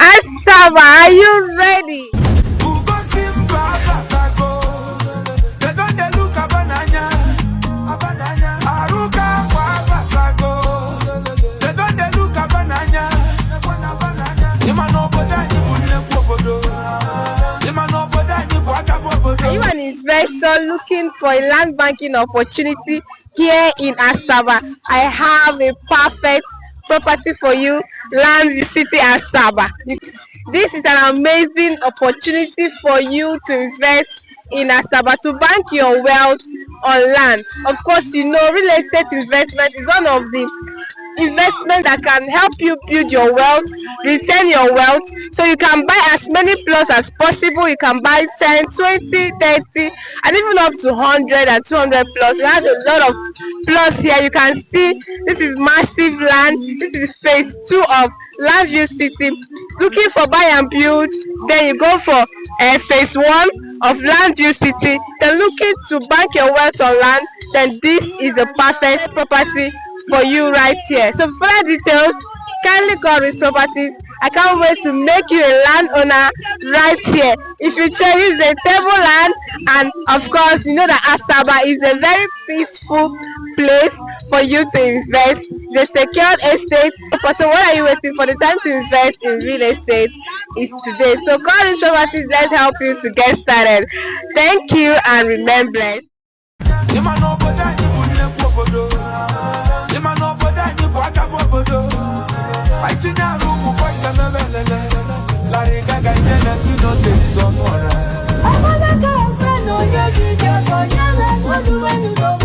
Asaba, are you ready? Are you an investor looking for a land banking opportunity here in Asaba? I have a perfect property for you, Landview City Asaba. This is an amazing opportunity for you to invest in Asaba, to bank your wealth on land. Of course, you know real estate investment is one of the investment that can help you build your wealth, retain your wealth, so you can buy as many plots as possible. You can buy 10, 20, 30, and even up to 100 and 200 plots. We have a lot of plots here. You can see this is massive land. This is phase 2 of Landview City. Looking for buy and build, then you go for phase 1 of Landview City. Then looking to bank your wealth on land, then this is the perfect property for you right here. So for further details, kindly call Risk Properties. I can't wait to make you a landowner right here. If you choose a table land, and of course you know that Asaba is a very peaceful place for you to invest. The secured estate. So what are you waiting for? The time to invest in real estate is today. So call Risk Properties. Let's help you to get started. Thank you and remain blessed. Fighting a room, boys and Larry Gaga, if you don't take this on. I'm